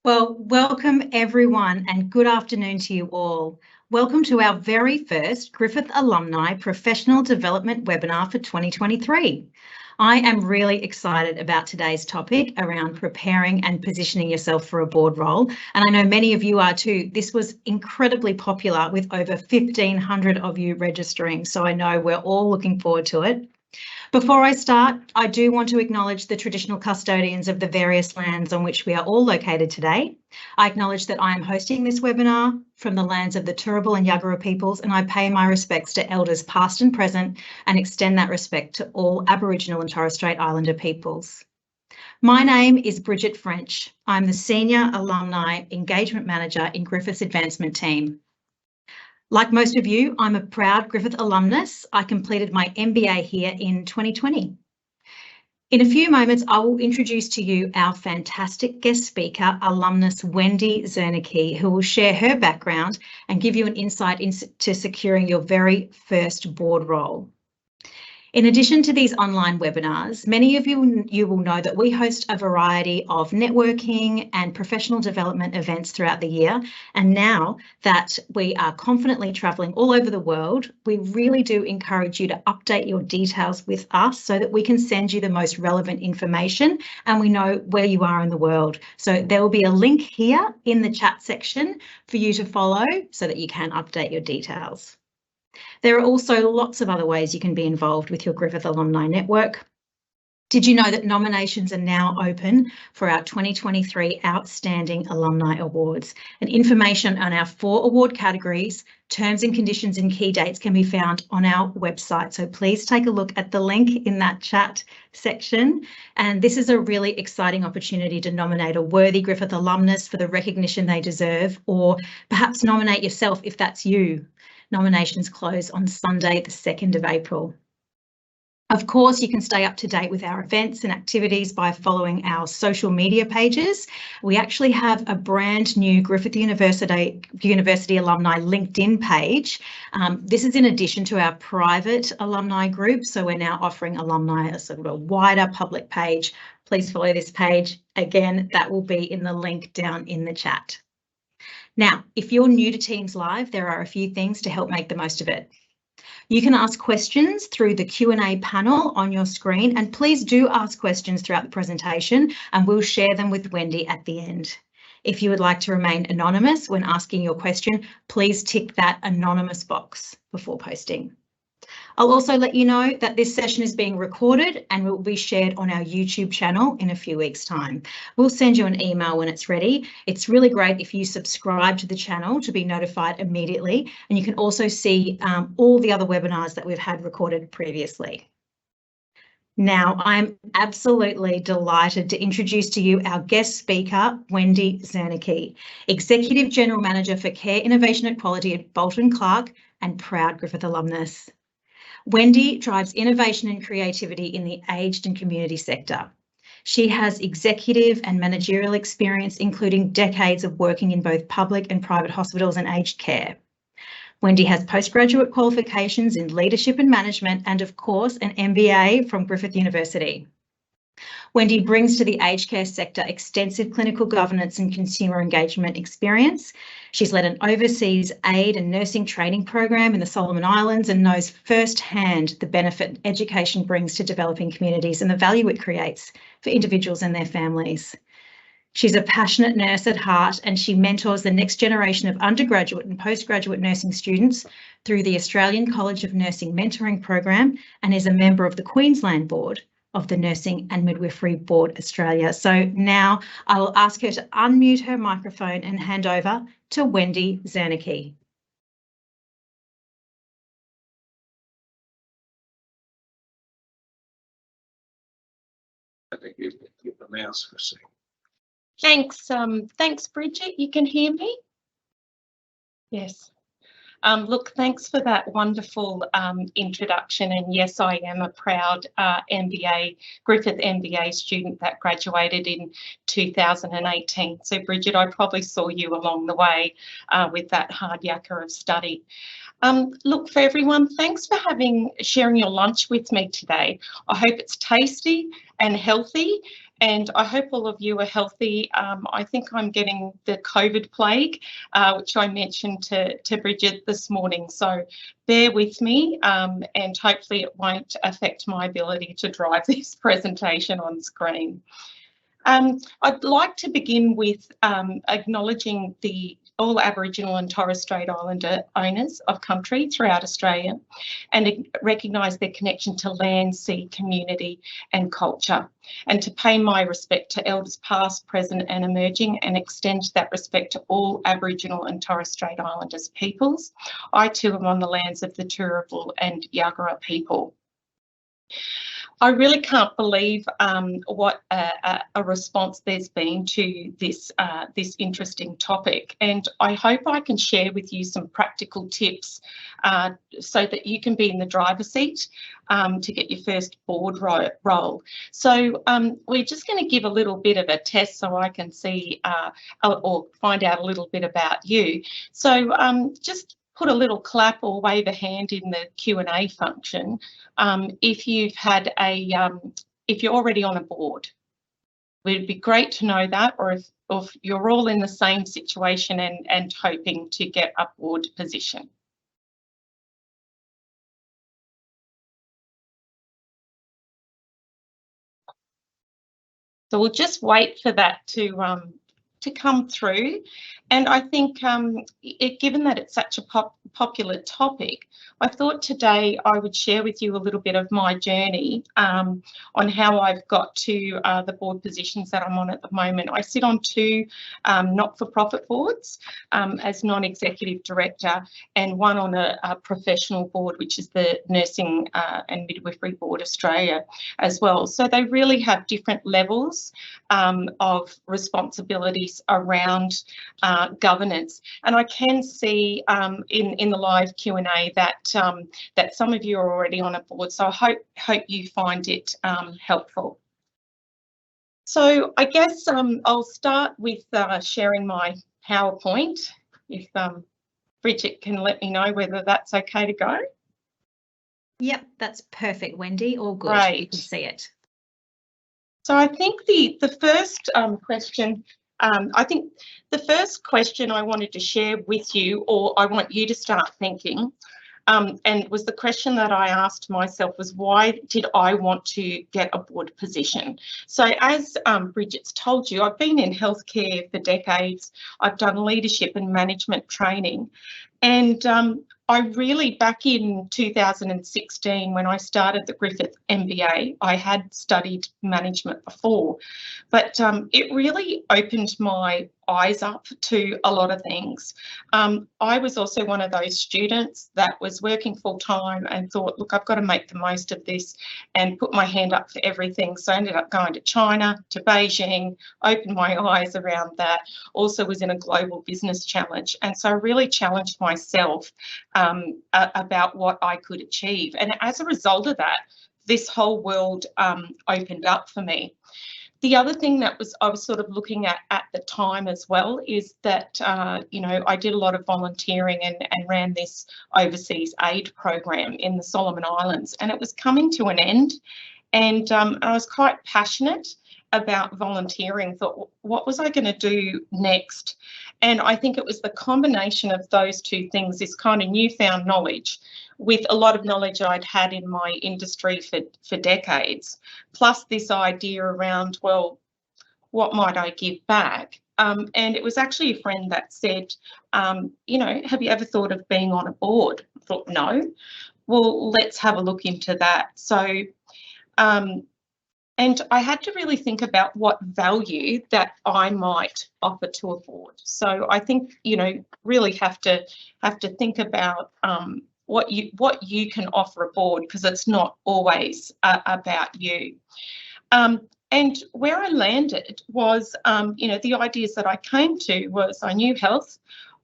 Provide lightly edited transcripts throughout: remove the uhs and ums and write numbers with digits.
Well, welcome everyone and good afternoon to you all. Welcome to our very first Griffith Alumni Professional Development webinar for 2023. I am really excited about today's topic around preparing and positioning yourself for a board role. And I know many of you are too. This was incredibly popular with over 1,500 of you registering. So I know we're all looking forward to it. Before I start, I do want to acknowledge the traditional custodians of the various lands on which we are all located today. I acknowledge that I am hosting this webinar from the lands of the Turrbal and Yagara peoples, and I pay my respects to elders past and present and extend that respect to all Aboriginal and Torres Strait Islander peoples. My name is Bridget French. I'm the Senior Alumni Engagement Manager in Griffith's Advancement Team. Like most of you, I'm a proud Griffith alumnus. I completed my MBA here in 2020. In a few moments, I will introduce to you our fantastic guest speaker, alumnus Wendy Zernike, who will share her background and give you an insight into securing your very first board role. In addition to these online webinars, many of you will know that we host a variety of networking and professional development events throughout the year. And now that we are confidently travelling all over the world, we really do encourage you to update your details with us so that we can send you the most relevant information and we know where you are in the world. So there will be a link here in the chat section for you to follow so that you can update your details. There are also lots of other ways you can be involved with your Griffith Alumni Network. Did you know that nominations are now open for our 2023 Outstanding Alumni Awards? And information on our 4 award categories, terms and conditions and key dates can be found on our website. So please take a look at the link in that chat section. And this is a really exciting opportunity to nominate a worthy Griffith alumnus for the recognition they deserve, or perhaps nominate yourself if that's you. Nominations close on Sunday, the 2nd of April. Of course, you can stay up to date with our events and activities by following our social media pages. We actually have a brand new Griffith University Alumni LinkedIn page. This is in addition to our private alumni group. So we're now offering alumni a sort of a wider public page. Please follow this page. Again, that will be in the link down in the chat. Now, if you're new to Teams Live, there are a few things to help make the most of it. You can ask questions through the Q&A panel on your screen, and please do ask questions throughout the presentation and we'll share them with Wendy at the end. If you would like to remain anonymous when asking your question, please tick that anonymous box before posting. I'll also let you know that this session is being recorded and will be shared on our YouTube channel in a few weeks' time. We'll send you an email when it's ready. It's really great if you subscribe to the channel to be notified immediately, and you can also see all the other webinars that we've had recorded previously. Now, I'm absolutely delighted to introduce to you our guest speaker, Wendy Zernike, Executive General Manager for Care, Innovation and Quality at Bolton Clark and proud Griffith alumnus. Wendy drives innovation and creativity in the aged and community sector. She has executive and managerial experience, including decades of working in both public and private hospitals and aged care. Wendy has postgraduate qualifications in leadership and management and, of course, an MBA from Griffith University. Wendy brings to the aged care sector extensive clinical governance and consumer engagement experience. She's led an overseas aid and nursing training program in the Solomon Islands and knows firsthand the benefit education brings to developing communities and the value it creates for individuals and their families. She's a passionate nurse at heart, and she mentors the next generation of undergraduate and postgraduate nursing students through the Australian College of Nursing Mentoring Program and is a member of the Queensland Board of the Nursing and Midwifery Board Australia. So now I will ask her to unmute her microphone and hand over to Wendy Zernike. I think you can give the mouse for a second. Thanks, Bridget. You can hear me? Yes. Look, thanks for that wonderful introduction. And yes, I am a proud Griffith MBA student that graduated in 2018. So Bridget, I probably saw you along the way with that hard yakka of study. Look, for everyone, thanks for sharing your lunch with me today. I hope it's tasty and healthy and I hope all of you are healthy. I think I'm getting the COVID plague, which I mentioned to Bridget this morning, so bear with me, and hopefully it won't affect my ability to drive this presentation on screen. I'd like to begin with acknowledging all Aboriginal and Torres Strait Islander owners of country throughout Australia, and recognise their connection to land, sea, community and culture, and to pay my respect to elders past, present and emerging, and extend that respect to all Aboriginal and Torres Strait Islanders peoples. I too am on the lands of the Turrbal and Yagara people. I really can't believe what a response there's been to this interesting topic, and I hope I can share with you some practical tips so that you can be in the driver's seat to get your first board role. So we're just going to give a little bit of a test so I can see or find out a little bit about you. So just put a little clap or wave a hand in the Q&A function if you've had if you're already on a board. It'd be great to know that, or if you're all in the same situation and hoping to get a board position. So we'll just wait for that to come through. And I think given that it's such a popular topic, I thought today I would share with you a little bit of my journey on how I've got to the board positions that I'm on at the moment. I sit on two not-for-profit boards as non-executive director, and one on a professional board, which is the Nursing and Midwifery Board Australia as well. So they really have different levels of responsibilities around governance, and I can see in the live Q&A that that some of you are already on a board, so I hope you find it helpful. So I guess I'll start with sharing my PowerPoint, if Bridget can let me know whether that's okay to go. Yep, that's perfect, Wendy. All good. Great. You can see it. So I think the first question, I think the first question I wanted to share with you, or I want you to start thinking, and was the question that I asked myself was, why did I want to get a board position? So as Bridget's told you, I've been in healthcare for decades. I've done leadership and management training, and I really, back in 2016, when I started the Griffith MBA, I had studied management before, but it really opened my eyes up to a lot of things. I was also one of those students that was working full time and thought, look, I've got to make the most of this and put my hand up for everything. So I ended up going to China, to Beijing, opened my eyes around that, also was in a global business challenge. And so I really challenged myself about what I could achieve. And as a result of that, this whole world opened up for me. The other thing that I was sort of looking at the time as well is that, you know, I did a lot of volunteering and ran this overseas aid program in the Solomon Islands, and it was coming to an end. And I was quite passionate about volunteering, thought, what was I going to do next? And I think it was the combination of those two things, this kind of newfound knowledge with a lot of knowledge I'd had in my industry for decades, plus this idea around, well, what might I give back? And it was actually a friend that said, you know, have you ever thought of being on a board? I thought, no. Well, let's have a look into that. So, and I had to really think about what value that I might offer to a board. So I think, you know, really have to think about what you can offer a board, because it's not always about you. And where I landed was, you know, the ideas that I came to was I knew health,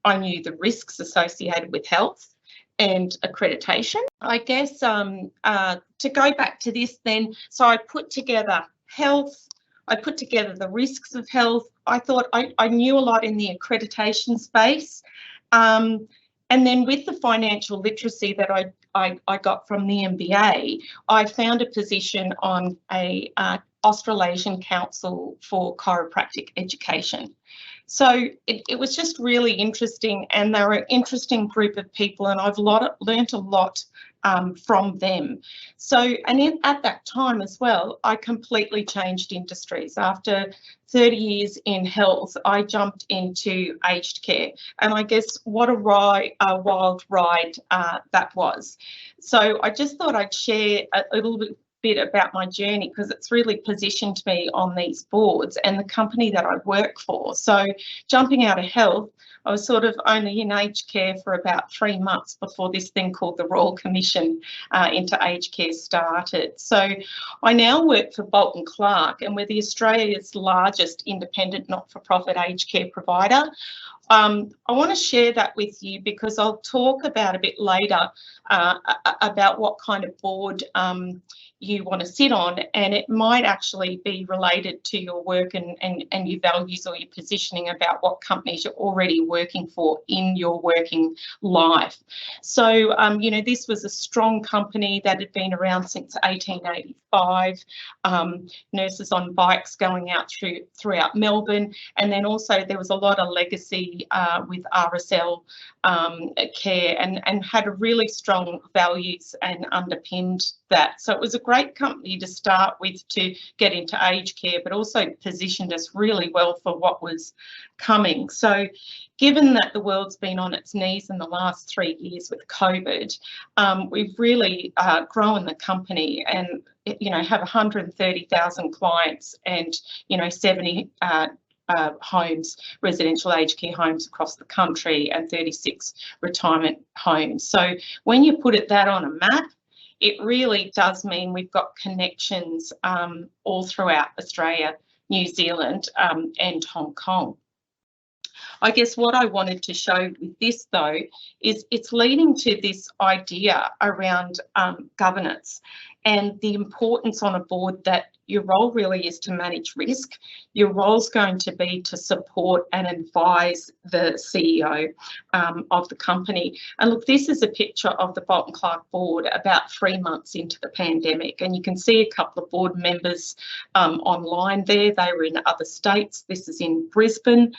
I knew the risks associated with health and accreditation. I guess to go back to this then, so I put together health, I put together the risks of health. I thought I knew a lot in the accreditation space. And then with the financial literacy that I got from the MBA, I found a position on a Australasian Council for Chiropractic Education. So it was just really interesting, and they were an interesting group of people, and I've learnt a lot from them. So, and at that time as well, I completely changed industries. After 30 years in health, I jumped into aged care, and I guess what a wild ride that was. So I just thought I'd share a little bit about my journey, because it's really positioned me on these boards and the company that I work for. So jumping out of health, I was sort of only in aged care for about 3 months before this thing called the Royal Commission into aged care started. So I now work for Bolton Clark, and we're the Australia's largest independent not-for-profit aged care provider. I want to share that with you because I'll talk about a bit later about what kind of board you want to sit on, and it might actually be related to your work and your values or your positioning about what companies you're already working for in your working life. So, you know, this was a strong company that had been around since 1885, nurses on bikes going out throughout Melbourne, and then also there was a lot of legacy with RSL care, and had a really strong values and underpinned that. So it was a great company to start with to get into aged care, but also positioned us really well for what was coming. So given that the world's been on its knees in the last 3 years with COVID, we've really grown the company and, you know, have 130,000 clients and, you know, 70 homes, residential aged care homes across the country, and 36 retirement homes. So when you put that on a map, it really does mean we've got connections all throughout Australia, New Zealand, and Hong Kong. I guess what I wanted to show with this, though, is it's leading to this idea around governance and the importance on a board that your role really is to manage risk. Your role's going to be to support and advise the CEO of the company. And look, this is a picture of the Bolton Clark board about 3 months into the pandemic, and you can see a couple of board members online there. They were in other states. This is in Brisbane.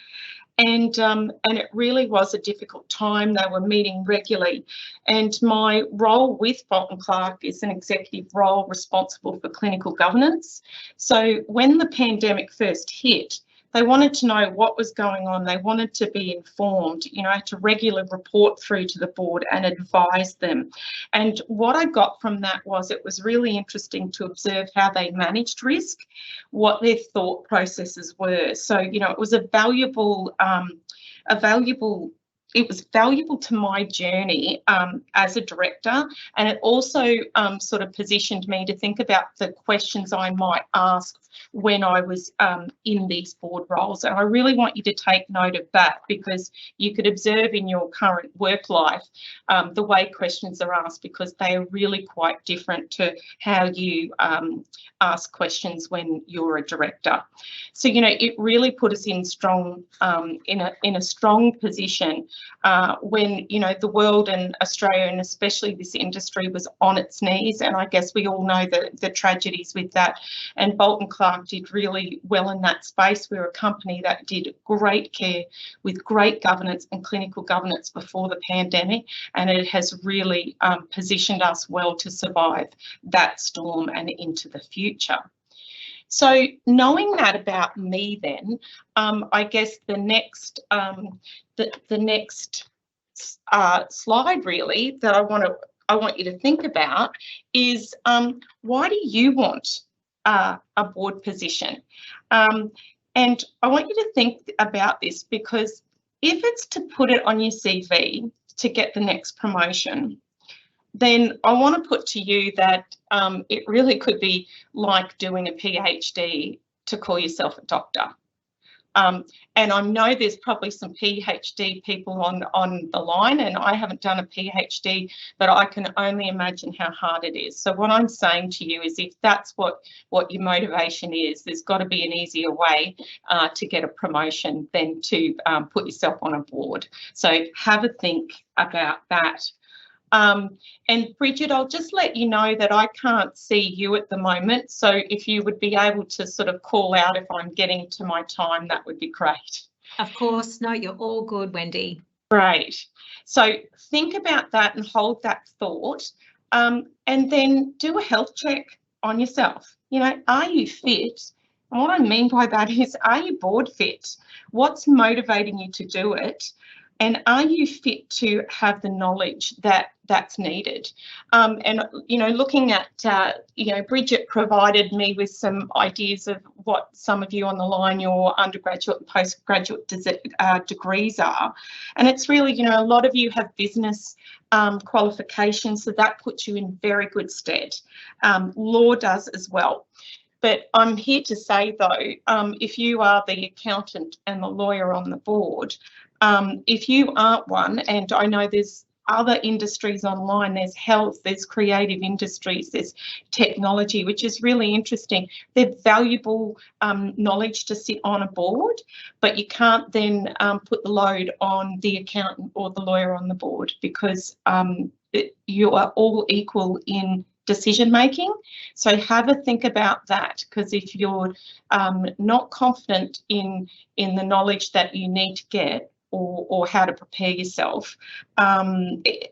And it really was a difficult time. They were meeting regularly. And my role with Bolton Clark is an executive role responsible for clinical governance. So when the pandemic first hit, they wanted to know what was going on. They wanted to be informed, you know, to regularly report through to the board and advise them. And what I got from that was it was really interesting to observe how they managed risk, what their thought processes were. So, you know, it was valuable to my journey as a director, and it also sort of positioned me to think about the questions I might ask when I was in these board roles. And I really want you to take note of that, because you could observe in your current work life the way questions are asked, because they are really quite different to how you ask questions when you're a director. So, you know, it really put us in strong in a strong position when, you know, the world and Australia, and especially this industry, was on its knees. And I guess we all know the tragedies with that. And Bolton Clark did really well in that space. We're a company that did great care with great governance and clinical governance before the pandemic, and it has really positioned us well to survive that storm and into the future. So knowing that about me, then I guess the next slide really that I want you to think about is why do you want a board position? And I want you to think about this, because if it's to put it on your CV to get the next promotion, then I want to put to you that it really could be like doing a PhD to call yourself a doctor. And I know there's probably some PhD people on the line, and I haven't done a PhD, but I can only imagine how hard it is. So what I'm saying to you is, if that's what your motivation is, there's got to be an easier way to get a promotion than to put yourself on a board. So have a think about that. And Bridget, I'll just let you know that I can't see you at the moment. So if you would be able to sort of call out if I'm getting to my time, that would be great. Of course. No, you're all good, Wendy. Great. So think about that and hold that thought, and then do a health check on yourself. You know, are you fit? And what I mean by that is, are you board fit? What's motivating you to do it? And are you fit to have the knowledge that's needed? And, you know, looking at, you know, Bridget provided me with some ideas of what some of you on the line, your undergraduate and postgraduate degrees are. And it's really, you know, a lot of you have business qualifications, so that puts you in very good stead. Law does as well. But I'm here to say, though, if you are the accountant and the lawyer on the board, if you aren't one, and I know there's other industries online, there's health, there's creative industries, there's technology, which is really interesting. They're valuable knowledge to sit on a board, but you can't then put the load on the accountant or the lawyer on the board, because you are all equal in decision making. So have a think about that, because if you're not confident in the knowledge that you need to get, or how to prepare yourself,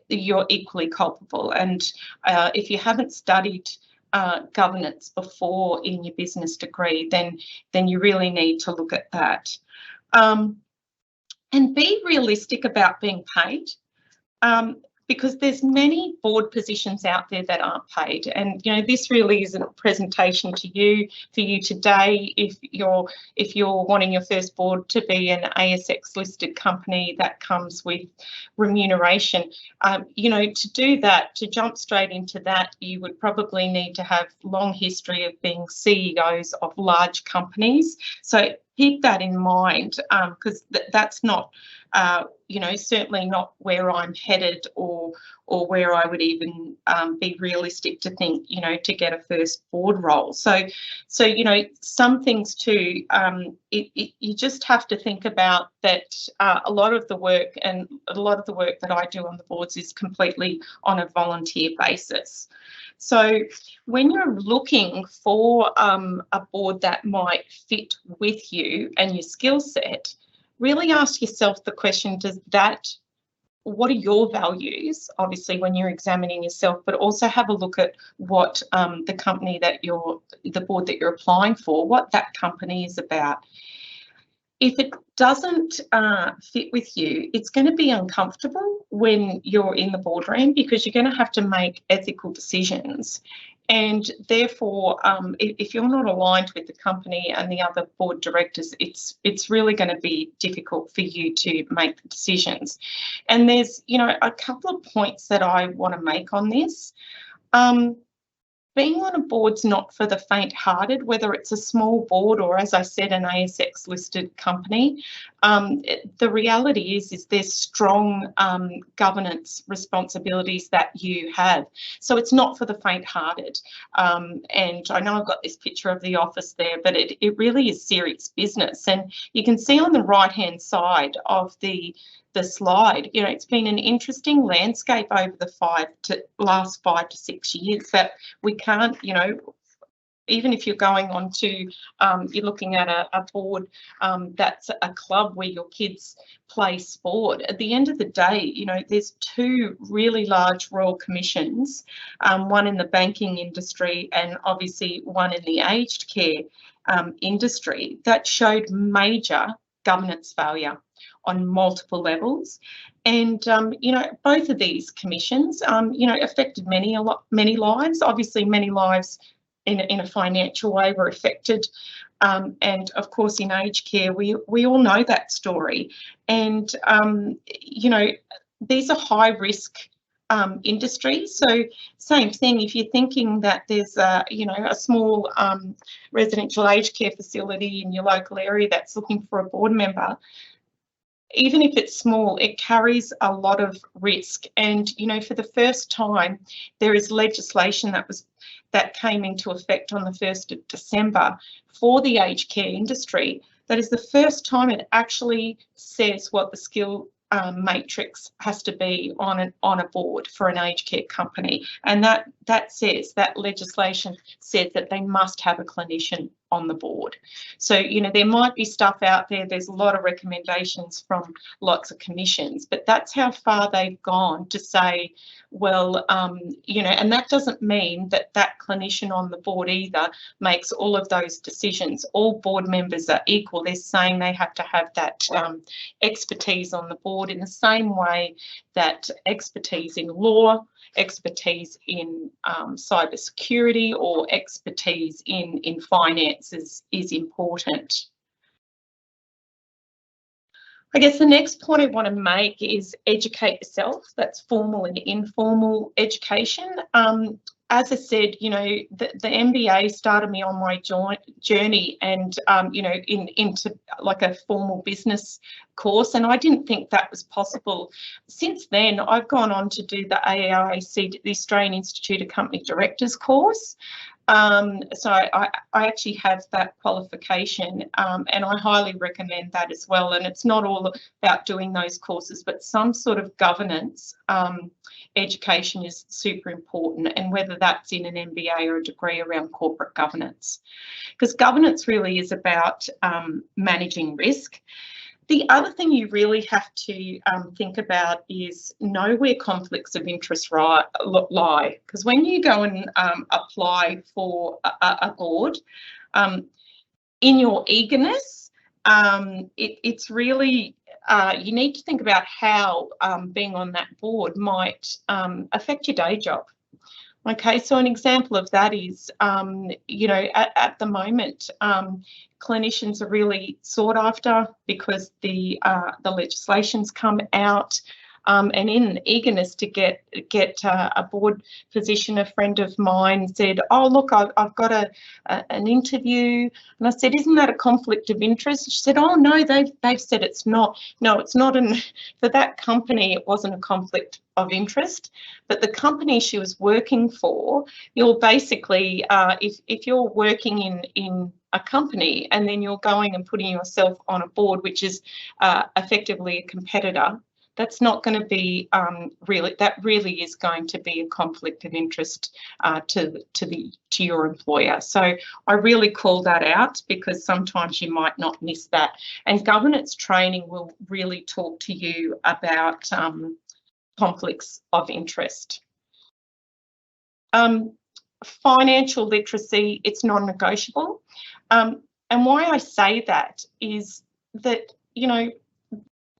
you're equally culpable. And if you haven't studied governance before in your business degree, then you really need to look at that. And be realistic about being paid. Because there's many board positions out there that aren't paid, and you know, this really isn't a presentation to you for you today. If you're wanting your first board to be an ASX listed company, that comes with remuneration. You know, to do that, to jump straight into that, you would probably need to have long history of being CEOs of large companies. So keep that in mind, because that's not, you know, certainly not where I'm headed, or where I would even be realistic to think, you know, to get a first board role. So you know, some things too, you just have to think about that. A lot of the work that I do on the boards is completely on a volunteer basis. So when you're looking for a board that might fit with you and your skill set, really ask yourself the question, what are your values, obviously, when you're examining yourself, but also have a look at what the company that the board that you're applying for, what that company is about. If it doesn't fit with you, it's going to be uncomfortable when you're in the boardroom, because you're going to have to make ethical decisions. And therefore, if you're not aligned with the company and the other board directors, it's really going to be difficult for you to make the decisions. And there's, you know, a couple of points that I want to make on this. Being on a board's not for the faint-hearted, whether it's a small board or, as I said, an ASX listed company. The reality is there's strong governance responsibilities that you have. So it's not for the faint-hearted. And I know I've got this picture of the office there, but it really is serious business. And you can see on the right-hand side of the slide, you know, it's been an interesting landscape over the last 5 to 6 years, that we can't, you know, even if you're going on to, you're looking at a board that's a club where your kids play sport. At the end of the day, you know, there's 2 really large royal commissions, one in the banking industry and obviously one in the aged care industry, that showed major governance failure on multiple levels. And, you know, both of these commissions, you know, affected many lives. Obviously, many lives in a financial way were affected. And of course, in aged care, we all know that story. And, you know, these are high risk industries. So same thing, if you're thinking that there's you know, a small residential aged care facility in your local area that's looking for a board member, even if it's small, it carries a lot of risk. And, you know, for the first time, there is legislation that came into effect on the 1st of December for the aged care industry. That is the first time it actually says what the skill matrix has to be on a board for an aged care company, and that legislation says that they must have a clinician on the board. So, you know, there might be stuff out there, there's a lot of recommendations from lots of commissions, but that's how far they've gone to say, well, you know, and that doesn't mean that that clinician on the board either makes all of those decisions. All board members are equal. They're saying they have to have that expertise on the board in the same way that expertise in law, expertise in cybersecurity, or expertise in finances is important. I guess the next point I want to make is educate yourself. That's formal and informal education. As I said, you know, the MBA started me on my journey, and you know, into like a formal business course, and I didn't think that was possible. Since then, I've gone on to do the AEST, the Australian Institute of Company Directors course. So I actually have that qualification, and I highly recommend that as well. And it's not all about doing those courses, but some sort of governance education is super important, and whether that's in an MBA or a degree around corporate governance, because governance really is about managing risk. The other thing you really have to think about is know where conflicts of interest lie, because when you go and apply for a board, in your eagerness, it's really, you need to think about how being on that board might affect your day job. Okay, so an example of that is, you know, at the moment, clinicians are really sought after because the legislation's come out, and in eagerness to get a board position, a friend of mine said, "Oh, look, I've got an interview," and I said, "Isn't that a conflict of interest?" She said, "Oh no, they've said it's not." No, it's not. For that company, it wasn't a conflict of interest, but the company she was working for, you're basically, if you're working in a company and then you're going and putting yourself on a board, which is effectively a competitor, that's not going to be really is going to be a conflict of interest to your employer. So I really call that out, because sometimes you might not miss that. And governance training will really talk to you about conflicts of interest. Financial literacy, it's non-negotiable. And why I say that is that, you know,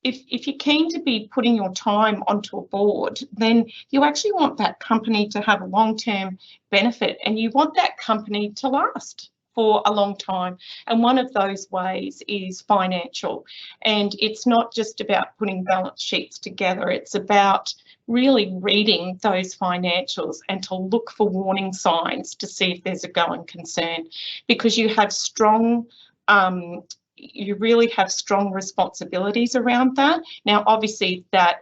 if you're keen to be putting your time onto a board, then you actually want that company to have a long-term benefit, and you want that company to last for a long time. And one of those ways is financial. And it's not just about putting balance sheets together, it's about really reading those financials and to look for warning signs to see if there's a going concern, because you have strong you really have strong responsibilities around that. Now, obviously, that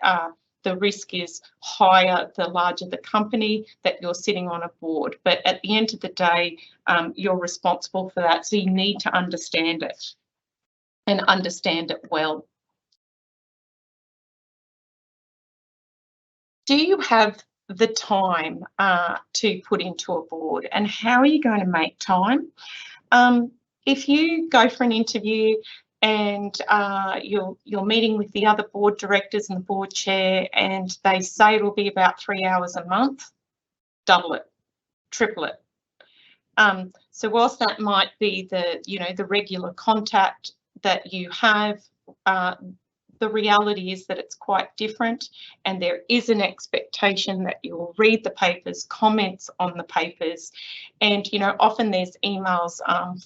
the risk is higher the larger the company that you're sitting on a board, but at the end of the day, you're responsible for that. So you need to understand it, and understand it well. Do you have the time to put into a board, and how are you going to make time? If you go for an interview and you're meeting with the other board directors and the board chair, and they say it'll be about 3 hours a month, double it, triple it. So whilst that might be the regular contact that you have, the reality is that it's quite different, and there is an expectation that you will read the papers, comments on the papers, and often there's emails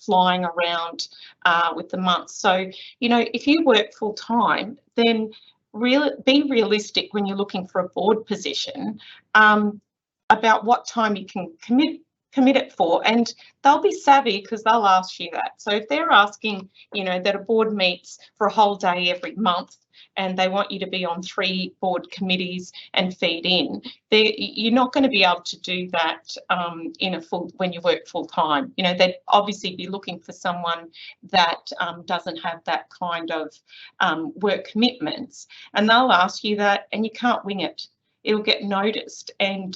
flying around with the months. So if you work full time, then be realistic when you're looking for a board position about what time you can commit commit it for? And they'll be savvy because they'll ask you that. So if they're asking, you know, that a board meets for a whole day every month and they want you to be on 3 board committees and feed in, you're not going to be able to do that when you work full time. You know, they'd obviously be looking for someone that doesn't have that kind of work commitments, and they'll ask you that, and you can't wing it. It'll get noticed, and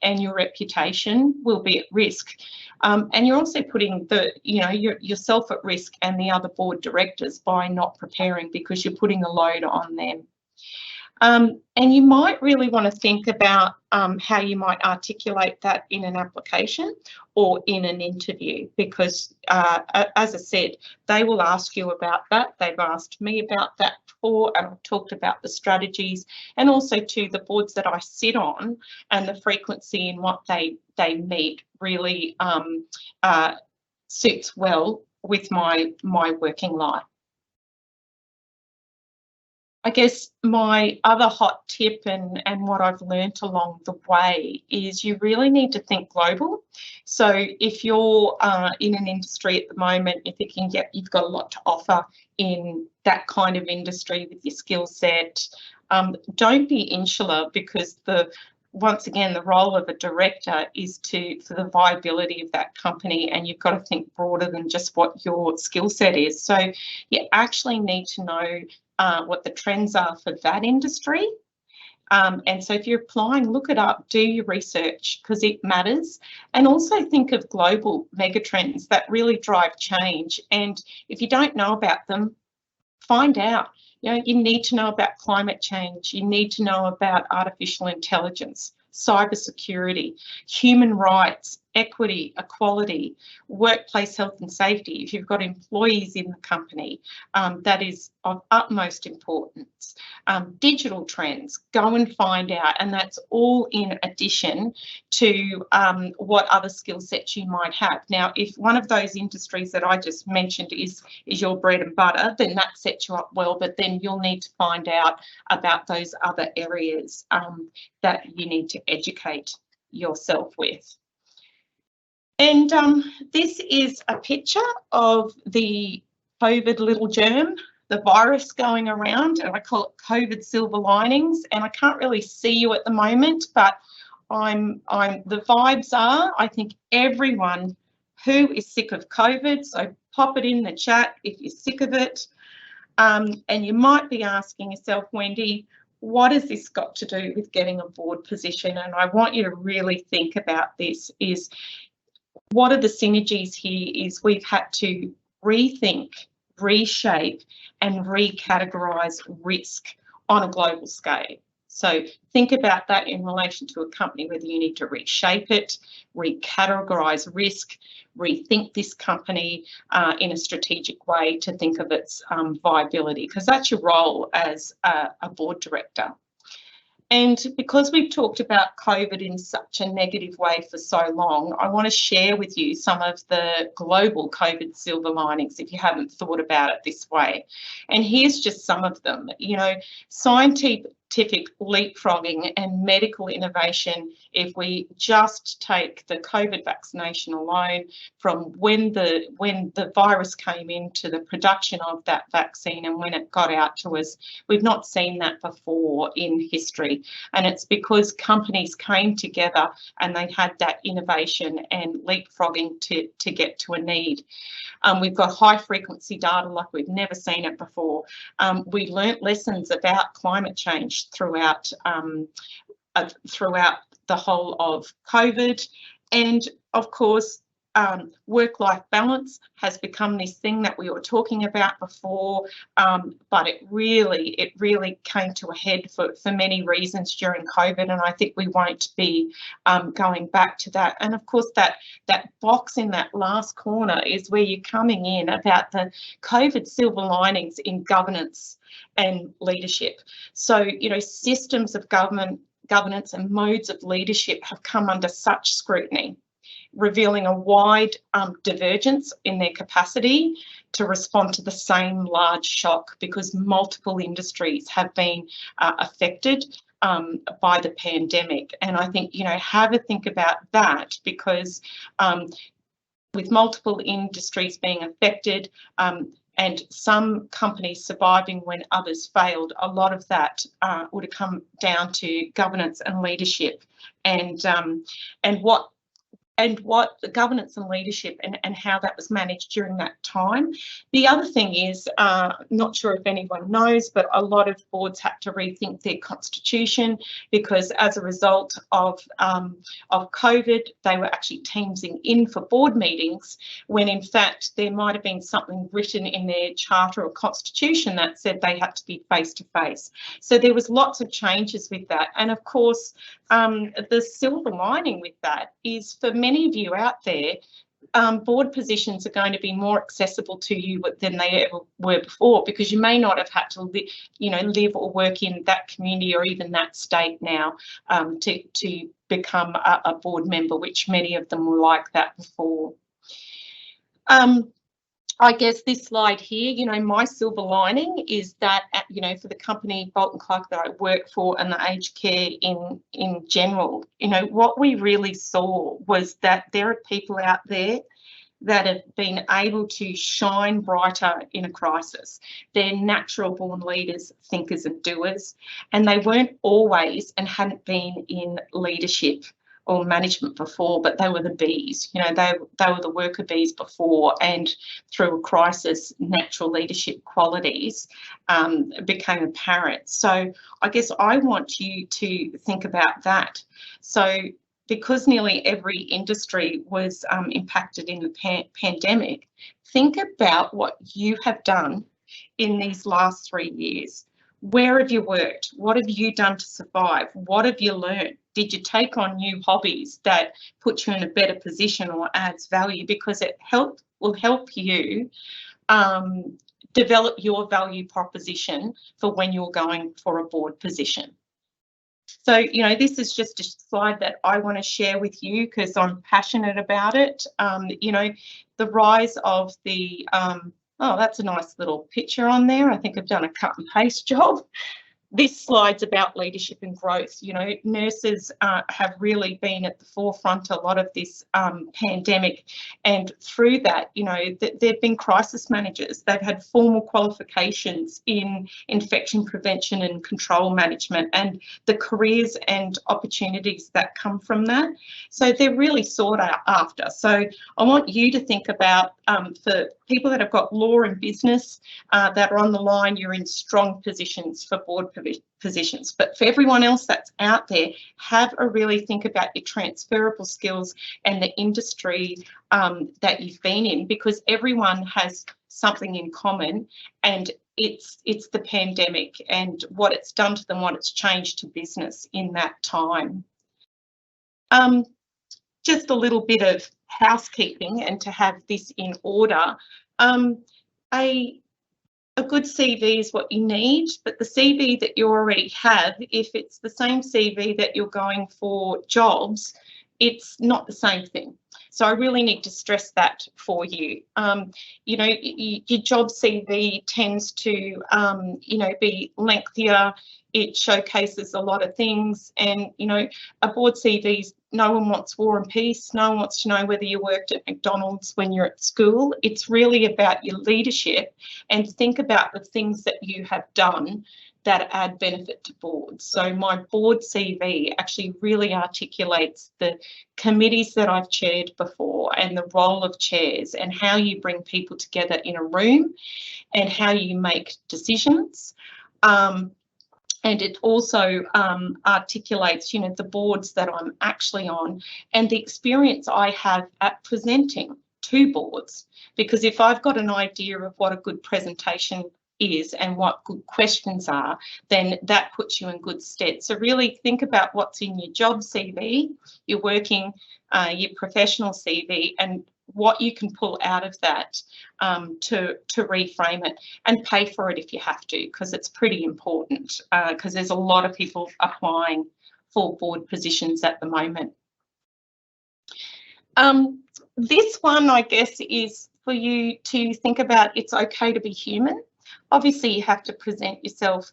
your reputation will be at risk. And you're also putting yourself at risk and the other board directors by not preparing, because you're putting a load on them. And you might really want to think about how you might articulate that in an application or in an interview, because as I said, they will ask you about that. They've asked me about that before, and I've talked about the strategies, and also to the boards that I sit on, and the frequency in what they meet really suits well with my working life. I guess my other hot tip and what I've learnt along the way is you really need to think global. So if you're in an industry at the moment, you're thinking, yep, you've got a lot to offer in that kind of industry with your skill set, don't be insular, because once again, the role of a director is for the viability of that company, and you've got to think broader than just what your skill set is. So you actually need to know what the trends are for that industry. And so if you're applying, look it up, do your research, because it matters. And also think of global megatrends that really drive change. And if you don't know about them, find out. You know, you need to know about climate change. You need to know about artificial intelligence, cybersecurity, human rights, equity, equality, workplace health and safety. If you've got employees in the company, that is of utmost importance. Digital trends, go and find out, and that's all in addition to what other skill sets you might have. Now, if one of those industries that I just mentioned is your bread and butter, then that sets you up well, but then you'll need to find out about those other areas that you need to educate yourself with. And this is a picture of the COVID little germ, the virus going around, and I call it COVID silver linings. And I can't really see you at the moment, but the vibes are, I think everyone who is sick of COVID, so pop it in the chat if you're sick of it. And you might be asking yourself, Wendy, what has this got to do with getting a board position? And I want you to really think about this, is what are the synergies here is we've had to rethink, reshape and recategorise risk on a global scale. So think about that in relation to a company, whether you need to reshape it, recategorise risk, rethink this company in a strategic way to think of its viability, because that's your role as a board director. And because we've talked about COVID in such a negative way for so long, I want to share with you some of the global COVID silver linings if you haven't thought about it this way. And here's just some of them. You know, scientific leapfrogging and medical innovation, if we just take the COVID vaccination alone, from when the virus came into the production of that vaccine and when it got out to us, we've not seen that before in history. And it's because companies came together and they had that innovation and leapfrogging to get to a need. We've got high frequency data like we've never seen it before. We learnt lessons about climate change throughout the whole of COVID, and of course work-life balance has become this thing that we were talking about before, but it really came to a head for many reasons during COVID, and I think we won't be going back to that. And of course that box in that last corner is where you're coming in about the COVID silver linings in governance and leadership. So, you know, systems of governance and modes of leadership have come under such scrutiny, revealing a wide divergence in their capacity to respond to the same large shock, because multiple industries have been affected by the pandemic. And I think, you know, have a think about that, because with multiple industries being affected, and some companies surviving when others failed, a lot of that would have come down to governance and leadership, and what the governance and leadership and how that was managed during that time. The other thing is, not sure if anyone knows, but a lot of boards had to rethink their constitution, because as a result of COVID, they were actually teamsing in for board meetings, when in fact there might have been something written in their charter or constitution that said they had to be face to face. So there was lots of changes with that. And of course, the silver lining with that is, for many of you out there, board positions are going to be more accessible to you than they ever were before, because you may not have had to live or work in that community or even that state now to become a board member, which many of them were like that before. I guess this slide here, you know, my silver lining is that, you know, for the company Bolton Clark that I work for and the aged care in general, you know, what we really saw was that there are people out there that have been able to shine brighter in a crisis. They're natural born leaders, thinkers and doers, and they weren't always and hadn't been in leadership or management before, but they were the bees. You know, they were the worker bees before, and through a crisis, natural leadership qualities became apparent. So I guess I want you to think about that. So because nearly every industry was impacted in the pandemic, think about what you have done in these last 3 years. Where have you worked? What have you done to survive? What have you learned? Did you take on new hobbies that put you in a better position or adds value? Because it will help you develop your value proposition for when you're going for a board position. So, you know, this is just a slide that I want to share with you because I'm passionate about it. You know, the rise of the oh, that's a nice little picture on there. I think I've done a cut and paste job. This slide's about leadership and growth. You know, nurses have really been at the forefront a lot of this pandemic, and through that, you know, they've been crisis managers. They've had formal qualifications in infection prevention and control management, and the careers and opportunities that come from that. So they're really sought after. So I want you to think about, for people that have got law and business that are on the line, you're in strong positions for board positions. But for everyone else that's out there, have a really think about your transferable skills and the industry that you've been in, because everyone has something in common, and it's the pandemic and what it's done to them, what it's changed to business in that time. Just a little bit of housekeeping, and to have this in order. A good CV is what you need, but the CV that you already have, if it's the same CV that you're going for jobs, it's not the same thing. So I really need to stress that for you. You know, your job CV tends to, you know, be lengthier. It showcases a lot of things, and, you know, a board CV's, no one wants War and Peace. No one wants to know whether you worked at McDonald's when you're at school. It's really about your leadership, and think about the things that you have done that add benefit to boards. So my board CV actually really articulates the committees that I've chaired before and the role of chairs and how you bring people together in a room and how you make decisions. And it also articulates, you know, the boards that I'm actually on and the experience I have at presenting to boards. Because if I've got an idea of what a good presentation is and what good questions are, then that puts you in good stead. So really think about what's in your job CV, your working, your professional CV, and what you can pull out of that to reframe it, and pay for it if you have to, because it's pretty important, because there's a lot of people applying for board positions at the moment. This one, I guess, is for you to think about. It's okay to be human. Obviously, you have to present yourself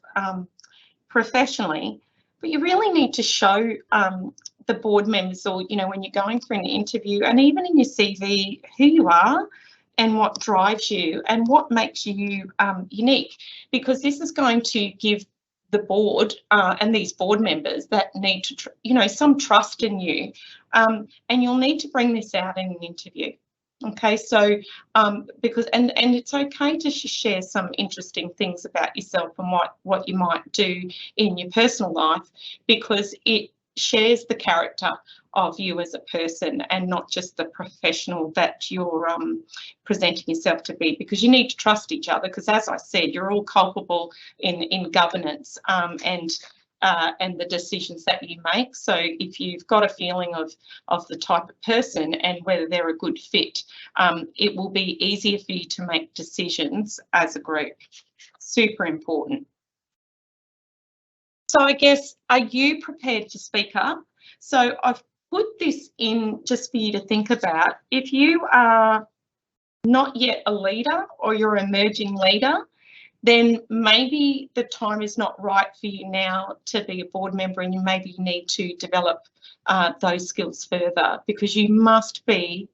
professionally, but you really need to show the board members, or, you know, when you're going for an interview and even in your CV, who you are and what drives you and what makes you unique, because this is going to give the board and these board members that need to, you know, some trust in you, and you'll need to bring this out in an interview. Okay, so because and it's okay to share some interesting things about yourself and what you might do in your personal life, because it shares the character of you as a person and not just the professional that you're presenting yourself to be, because you need to trust each other, because as I said, you're all culpable in governance and the decisions that you make. So if you've got a feeling of the type of person and whether they're a good fit, it will be easier for you to make decisions as a group. Super important. So I guess, are you prepared to speak up? So I've put this in just for you to think about. If you are not yet a leader or you're an emerging leader, then maybe the time is not right for you now to be a board member, and maybe you need to develop those skills further, because you must be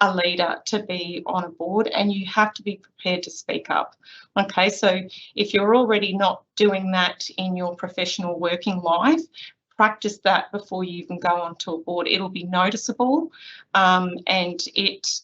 a leader to be on a board and you have to be prepared to speak up. Okay, so if you're already not doing that in your professional working life, practice that before you even go onto a board. It'll be noticeable, and it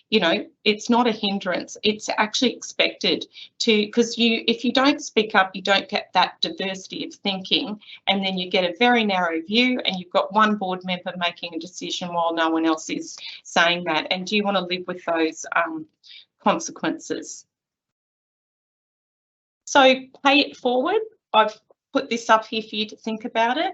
you know, it's not a hindrance. It's actually expected to, because if you don't speak up, you don't get that diversity of thinking, and then you get a very narrow view and you've got one board member making a decision while no one else is saying that. And do you want to live with those consequences? So pay it forward. I've put this up here for you to think about it.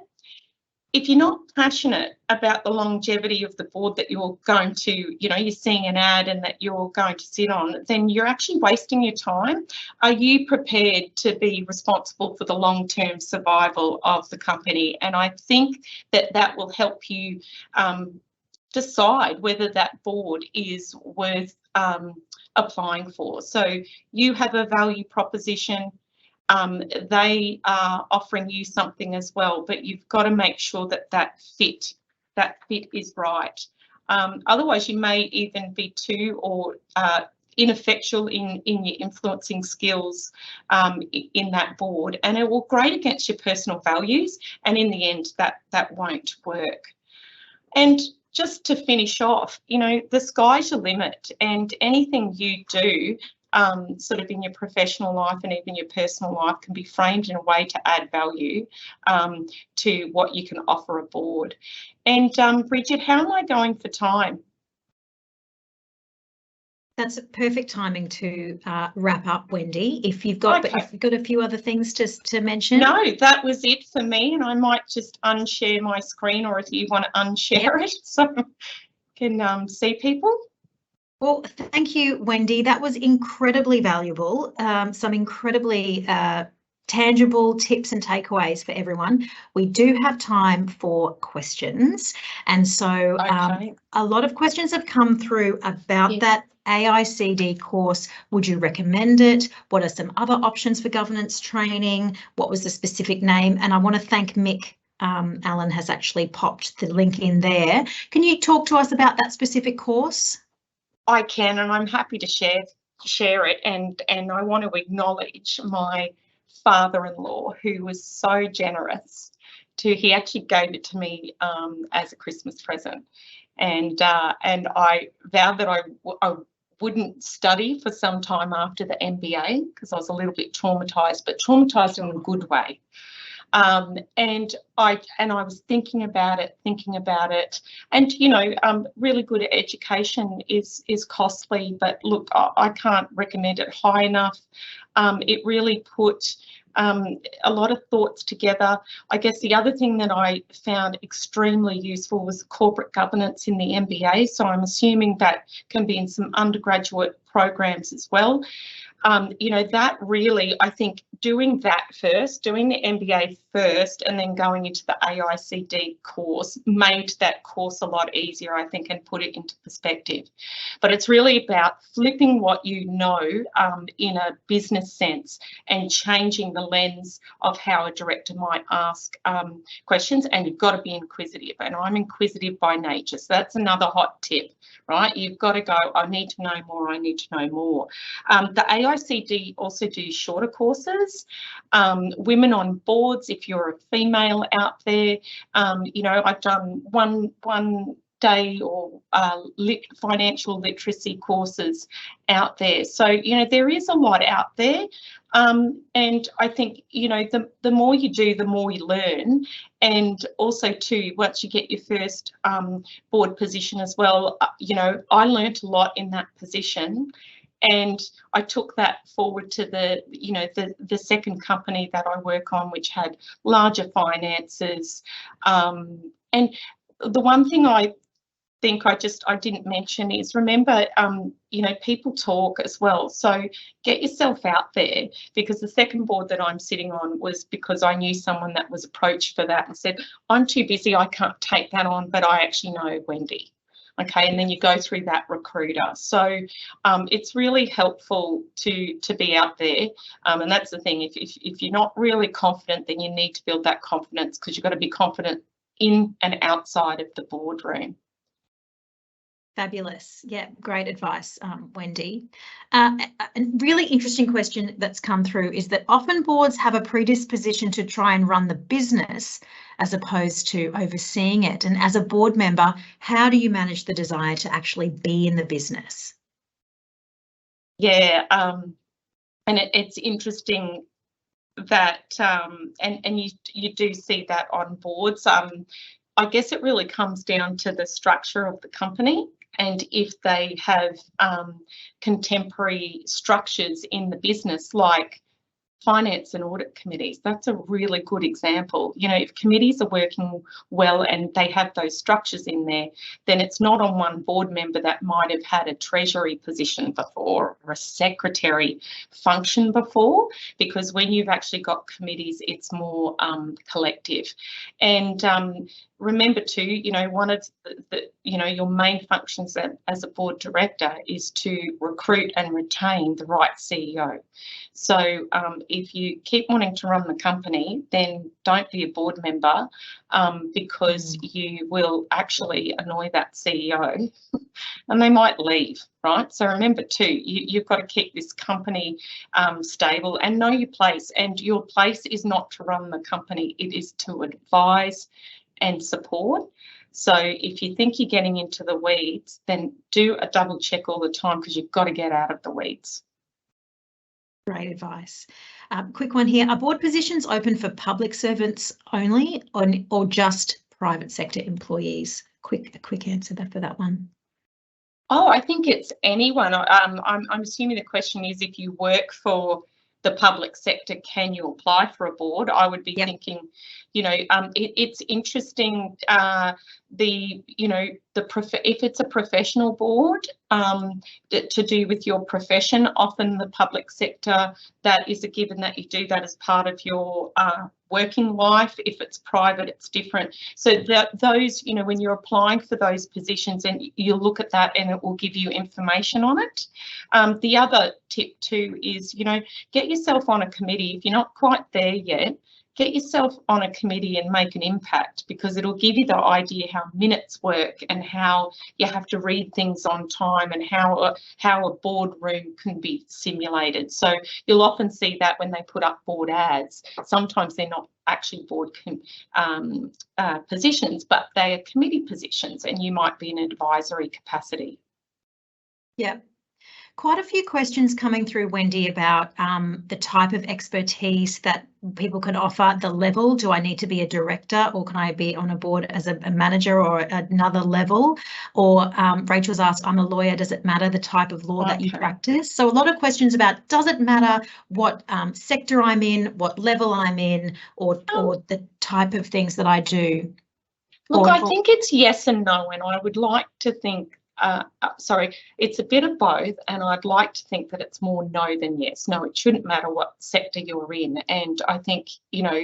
If you're not passionate about the longevity of the board that you're going to, you know, you're seeing an ad and that you're going to sit on, then you're actually wasting your time. Are you prepared to be responsible for the long-term survival of the company? And I think that that will help you decide whether that board is worth applying for. So you have a value proposition. They are offering you something as well, but you've got to make sure that that fit is right. Otherwise, you may even be too ineffectual in your influencing skills in that board, and it will grate against your personal values, and in the end, that won't work. And just to finish off, you know, the sky's your limit, and anything you do sort of in your professional life and even your personal life can be framed in a way to add value to what you can offer a board. And Bridget, how am I going for time? That's perfect timing to wrap up, Wendy. If you've got, Okay. if you've got a few other things to mention. No, that was it for me, and I might just unshare my screen, or if you want to unshare it so I can see people. Well, thank you, Wendy. That was incredibly valuable. Some incredibly tangible tips and takeaways for everyone. We do have time for questions. And so a lot of questions have come through about that AICD course. Would you recommend it? What are some other options for governance training? What was the specific name? And I want to thank Mick. Alan has actually popped the link in there. Can you talk to us about that specific course? I can, and I'm happy to share it, and I want to acknowledge my father-in-law, who was so generous. He actually gave it to me as a Christmas present, and I vowed that I wouldn't study for some time after the MBA because I was a little bit traumatised, but traumatised in a good way. And I was thinking about it, and you know, really good education is costly, but look, I can't recommend it high enough. It really put a lot of thoughts together. I guess the other thing that I found extremely useful was corporate governance in the MBA, so I'm assuming that can be in some undergraduate programs as well. you know, that really, I think doing that first, doing the MBA first and then going into the AICD course made that course a lot easier, I think, and put it into perspective. But it's really about flipping what you know in a business sense and changing the lens of how a director might ask questions, and you've got to be inquisitive, and I'm inquisitive by nature, so that's another hot tip, right? You've got to go, I need to know more, I need to know more. The AICD also do shorter courses, women on boards, if you're a female out there, you know, I've done one day or financial literacy courses out there. So, you know, there is a lot out there. And I think, you know, the more you do, the more you learn. And also too, once you get your first board position as well, you know, I learnt a lot in that position. And I took that forward to the, you know, the second company that I work on, which had larger finances. And the one thing I think I didn't mention is, remember, you know, people talk as well. So get yourself out there, because the second board that I'm sitting on was because I knew someone that was approached for that and said, I'm too busy, I can't take that on, but I actually know Wendy. Okay, and then you go through that recruiter. So it's really helpful to be out there, and that's the thing. If you're not really confident, then you need to build that confidence, because you've got to be confident in and outside of the boardroom. Fabulous. Yeah, great advice, Wendy. A really interesting question that's come through is that often boards have a predisposition to try and run the business as opposed to overseeing it. And as a board member, how do you manage the desire to actually be in the business? Yeah, and it's interesting that, and you do see that on boards. I guess it really comes down to the structure of the company, and if they have contemporary structures in the business, like finance and audit committees. That's a really good example. You know, if committees are working well and they have those structures in there, then it's not on one board member that might have had a treasury position before or a secretary function before, because when you've actually got committees, it's more collective. And remember too, you know, one of your main functions as a board director is to recruit and retain the right CEO. So if you keep wanting to run the company, then don't be a board member, because you will actually annoy that CEO and they might leave, right? So remember too, you've got to keep this company stable and know your place. And your place is not to run the company, it is to advise and support. So if you think you're getting into the weeds, then do a double check all the time, because you've got to get out of the weeds. Great advice. Quick one here. Are board positions open for public servants only, or just private sector employees? A quick answer for that one. Oh, I think it's anyone. I'm assuming the question is, if you work for the public sector, can you apply for a board? I would be thinking, you know, it's interesting. If it's a professional board to do with your profession, often the public sector, that is a given that you do that as part of your working life. If it's private, it's different. So those, you know, when you're applying for those positions, and you'll look at that and it will give you information on it. The other tip too is, you know, get yourself on a committee. If you're not quite there yet, get yourself on a committee and make an impact, because it'll give you the idea how minutes work and how you have to read things on time, and how a boardroom can be simulated. So you'll often see that when they put up board ads. Sometimes they're not actually board positions, but they are committee positions, and you might be in an advisory capacity. Yeah. Quite a few questions coming through, Wendy, about the type of expertise that people can offer, the level. Do I need to be a director, or can I be on a board as a manager or another level? Or Rachel's asked, I'm a lawyer, does it matter the type of law that you practice? So a lot of questions about, does it matter what sector I'm in, what level I'm in, or the type of things that I do? Look, I think it's yes and no, and I would like to think it's a bit of both, and I'd like to think that it's more no than yes. No, it shouldn't matter what sector you're in. And I think, you know,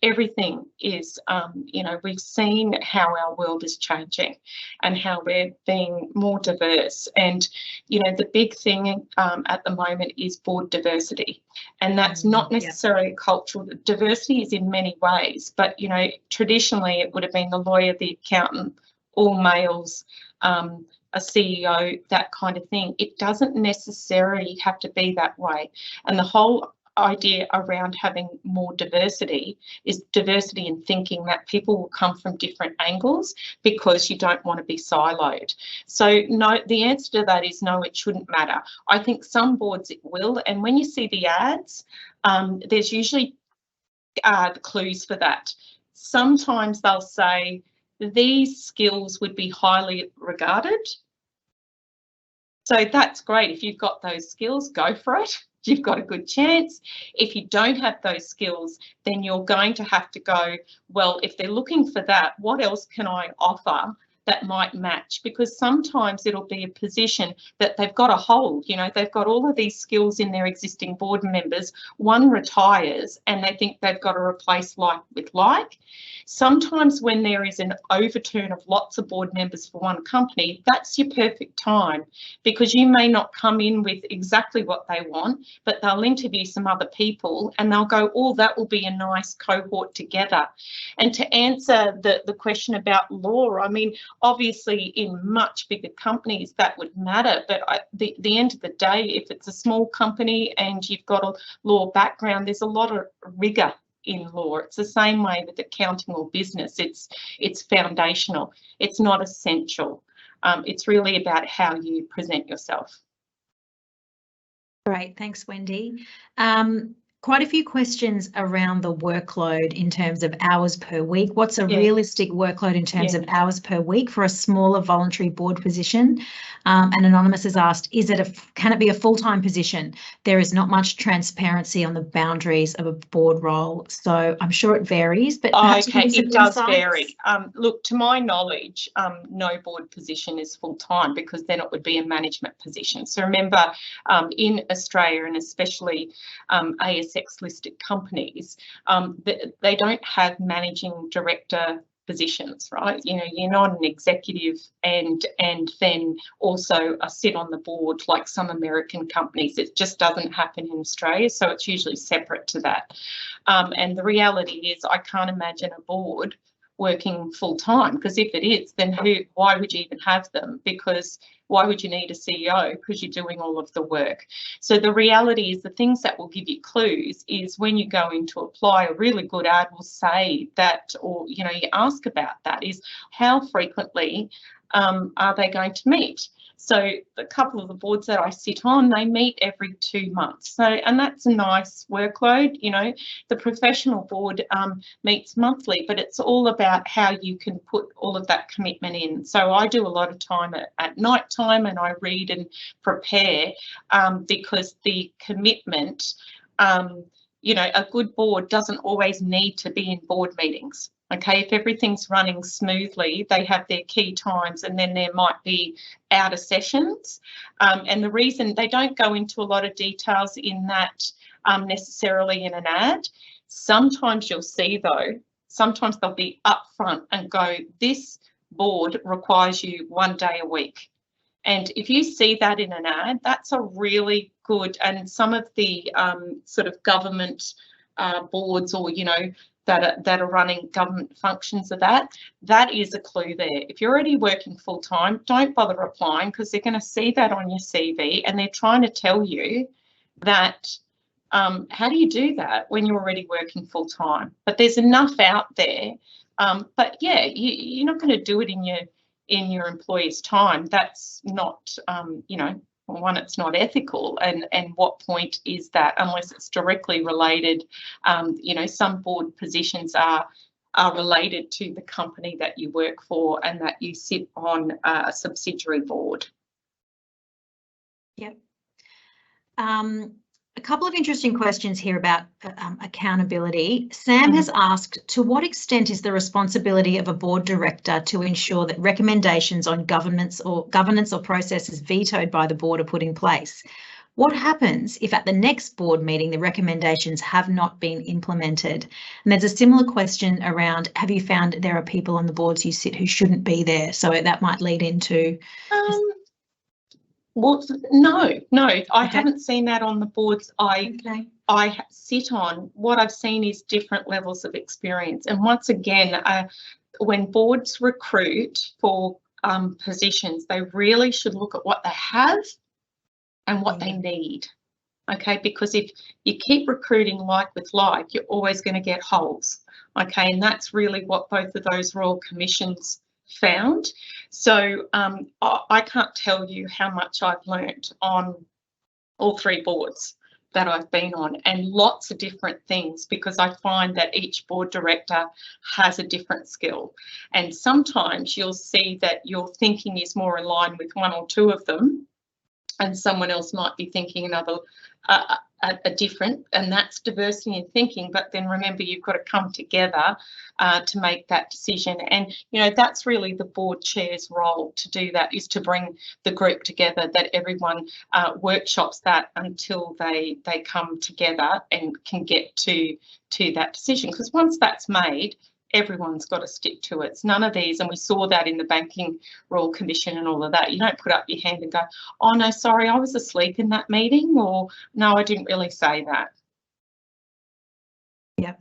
everything is, you know, we've seen how our world is changing and how we're being more diverse. And, you know, the big thing at the moment is board diversity. And that's not necessarily cultural. Diversity is in many ways, but, you know, traditionally it would have been the lawyer, the accountant, all males, a CEO, that kind of thing. It doesn't necessarily have to be that way. And the whole idea around having more diversity is diversity in thinking, that people will come from different angles because you don't want to be siloed. So no, the answer to that is no, it shouldn't matter. I think some boards it will, and when you see the ads, there's usually clues for that. Sometimes they'll say these skills would be highly regarded. So that's great. If you've got those skills, go for it. You've got a good chance. If you don't have those skills, then you're going to have to go, well, if they're looking for that, what else can I offer that might match? Because sometimes it'll be a position that they've got to hold. You know, they've got all of these skills in their existing board members. One retires and they think they've got to replace like with like. Sometimes when there is an overturn of lots of board members for one company, that's your perfect time, because you may not come in with exactly what they want, but they'll interview some other people and they'll go, oh, that will be a nice cohort together. And to answer the question about law, I mean, obviously in much bigger companies that would matter, but the end of the day, if it's a small company and you've got a law background, there's a lot of rigour in law. It's the same way with accounting or business. It's foundational. It's not essential. It's really about how you present yourself. Great, thanks, Wendy. Quite a few questions around the workload in terms of hours per week. What's a realistic workload in terms of hours per week for a smaller voluntary board position? And Anonymous has asked, can it be a full-time position? There is not much transparency on the boundaries of a board role, so I'm sure it varies. But okay, it does vary. Look, to my knowledge, no board position is full-time, because then it would be a management position. So remember, in Australia, and especially AEST listed companies, they don't have managing director positions, right? You know, you're not an executive and then also sit on the board like some American companies. It just doesn't happen in Australia, so it's usually separate to that. And the reality is, I can't imagine a board working full time, because if it is, then why would you even have them? Because why would you need a CEO? Because you're doing all of the work. So the reality is, the things that will give you clues is when you go in to apply, a really good ad will say that, or, you know, you ask about that, is how frequently are they going to meet? So a couple of the boards that I sit on, they meet every 2 months. So, and that's a nice workload. You know, the professional board meets monthly, but it's all about how you can put all of that commitment in. So I do a lot of time at night time, and I read and prepare, because the commitment, you know, a good board doesn't always need to be in board meetings. Okay, if everything's running smoothly, they have their key times, and then there might be outer sessions. And the reason they don't go into a lot of details in that necessarily in an ad. Sometimes you'll see, though, sometimes they'll be upfront and go, this board requires you 1 day a week. And if you see that in an ad, that's a really good, and some of the sort of government boards, or, you know, that are running government functions of that is a clue there. If you're already working full time, don't bother applying, because they're going to see that on your CV and they're trying to tell you that how do you do that when you're already working full time? But there's enough out there. But yeah, you're not going to do it in your employer's time. That's not, you know, one, it's not ethical, and what point is that, unless it's directly related? You know, some board positions are related to the company that you work for and that you sit on a subsidiary board. Yep. a couple of interesting questions here about accountability. Sam has asked, to what extent is the responsibility of a board director to ensure that recommendations on governance or processes vetoed by the board are put in place? What happens if at the next board meeting the recommendations have not been implemented? And there's a similar question around, have you found there are people on the boards you sit who shouldn't be there? So that might lead into... Well, no, I haven't seen that on the boards I sit on. What I've seen is different levels of experience. And once again, when boards recruit for positions, they really should look at what they have and what they need. Okay, because if you keep recruiting like with like, you're always going to get holes. Okay, and that's really what both of those Royal Commissions found. So I can't tell you how much I've learnt on all 3 boards that I've been on, and lots of different things, because I find that each board director has a different skill, and sometimes you'll see that your thinking is more aligned with 1 or 2 of them, and someone else might be thinking another a different, and that's diversity in thinking. But then remember, you've got to come together to make that decision, and you know, that's really the board chair's role to do that, is to bring the group together, that everyone workshops that until they come together and can get to that decision, because once that's made, everyone's got to stick to it. It's none of these, and we saw that in the Banking Royal Commission and all of that. You don't put up your hand and go, oh no, sorry, I was asleep in that meeting, or no, I didn't really say that. Yeah,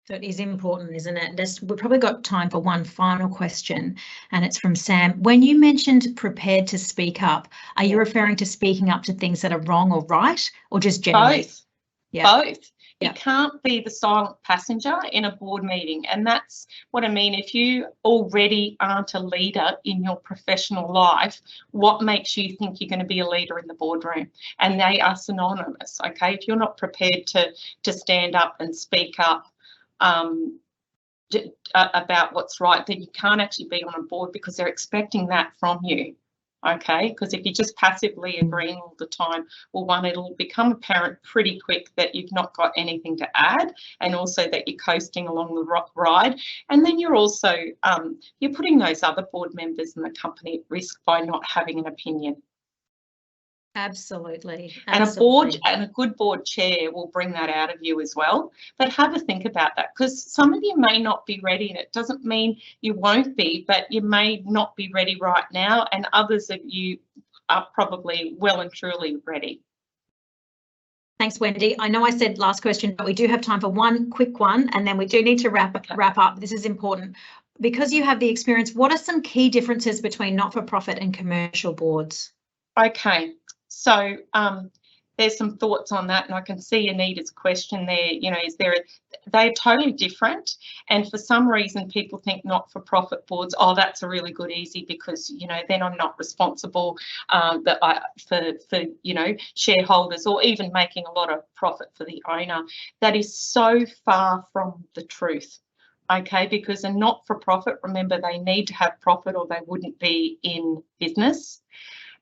so it is important, isn't it? We've probably got time for one final question, and it's from Sam. When you mentioned prepared to speak up, are you referring to speaking up to things that are wrong or right, or just generally? Both. Yeah. Both. You can't be the silent passenger in a board meeting, and that's what I mean. If you already aren't a leader in your professional life, what makes you think you're going to be a leader in the boardroom? And they are synonymous, okay? If you're not prepared to stand up and speak up about what's right, then you can't actually be on a board, because they're expecting that from you. Okay, because if you're just passively agreeing all the time, well, one, it'll become apparent pretty quick that you've not got anything to add, and also that you're coasting along the ride. And then you're also, you're putting those other board members in the company at risk by not having an opinion. Absolutely. And a board and a good board chair will bring that out of you as well. But have a think about that, because some of you may not be ready, and it doesn't mean you won't be, but you may not be ready right now, and others of you are probably well and truly ready. Thanks, Wendy. I know I said last question, but we do have time for one quick one, and then we do need to wrap up. This is important. Because you have the experience, what are some key differences between not-for-profit and commercial boards? Okay. So there's some thoughts on that, and I can see Anita's question there. You know, they're totally different, and for some reason people think not-for-profit boards, oh, that's a really good easy, because you know, then I'm not responsible for you know, shareholders, or even making a lot of profit for the owner. That is so far from the truth. Okay, because a not-for-profit, remember, they need to have profit or they wouldn't be in business.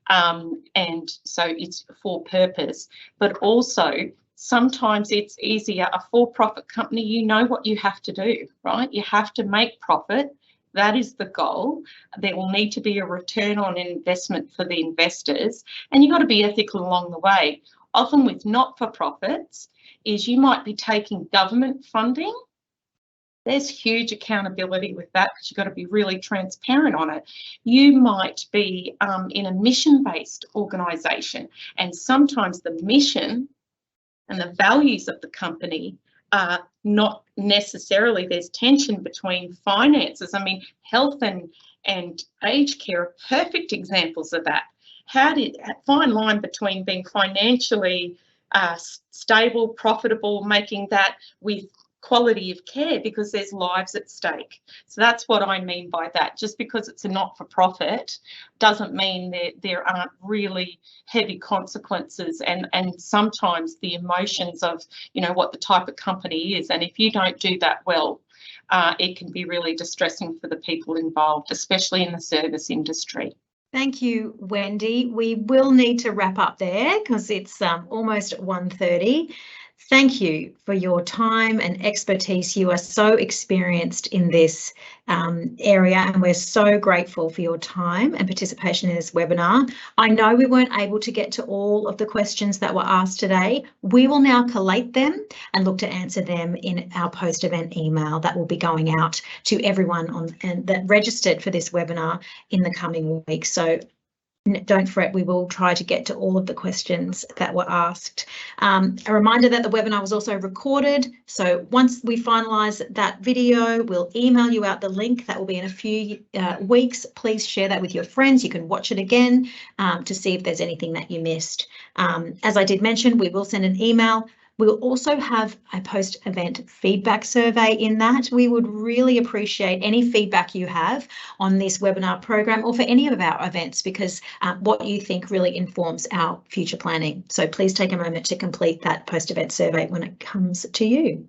And so it's for purpose, but also sometimes it's easier. A for-profit company, you know what you have to do, right? You have to make profit. That is the goal. There will need to be a return on investment for the investors, and you've got to be ethical along the way. Often with not-for-profits is you might be taking government funding. There's huge accountability with that, because you've got to be really transparent on it. You might be in a mission-based organisation, and sometimes the mission and the values of the company are not necessarily, there's tension between finances. I mean, health and aged care are perfect examples of that. How did a fine line between being financially stable, profitable, making that with quality of care, because there's lives at stake. So that's what I mean by that. Just because it's a not-for-profit doesn't mean that there aren't really heavy consequences, and sometimes the emotions of, you know, what the type of company is. And if you don't do that well, it can be really distressing for the people involved, especially in the service industry. Thank you, Wendy. We will need to wrap up there because it's almost 1:30. Thank you for your time and expertise. You are so experienced in this area, and we're so grateful for your time and participation in this webinar. I know we weren't able to get to all of the questions that were asked today. We will now collate them and look to answer them in our post-event email that will be going out to everyone that registered for this webinar in the coming weeks. So don't fret, we will try to get to all of the questions that were asked. A reminder that the webinar was also recorded. So once we finalise that video, we'll email you out the link. That will be in a few weeks. Please share that with your friends. You can watch it again to see if there's anything that you missed. As I did mention, we will send an email. We'll also have a post-event feedback survey in that. We would really appreciate any feedback you have on this webinar program or for any of our events, because what you think really informs our future planning. So please take a moment to complete that post-event survey when it comes to you.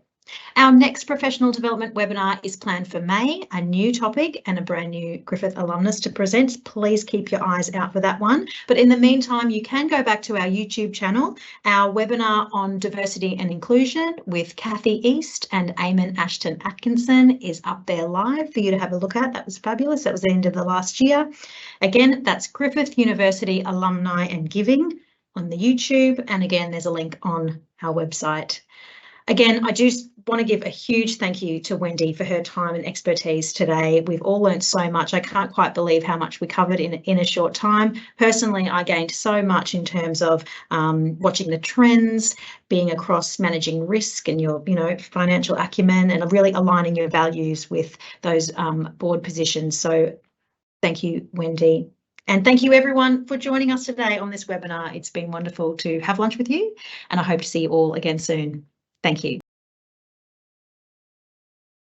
Our next professional development webinar is planned for May, a new topic and a brand new Griffith alumnus to present. Please keep your eyes out for that one. But in the meantime, you can go back to our YouTube channel. Our webinar on diversity and inclusion with Kathy East and Eamon Ashton Atkinson is up there live for you to have a look at. That was fabulous. That was the end of the last year. Again, that's Griffith University Alumni and Giving on the YouTube. And again, there's a link on our website. Again, I just want to give a huge thank you to Wendy for her time and expertise today. We've all learned so much. I can't quite believe how much we covered in a short time. Personally, I gained so much in terms of watching the trends, being across managing risk and your financial acumen, and really aligning your values with those board positions. So thank you, Wendy. And thank you everyone for joining us today on this webinar. It's been wonderful to have lunch with you, and I hope to see you all again soon. Thank you.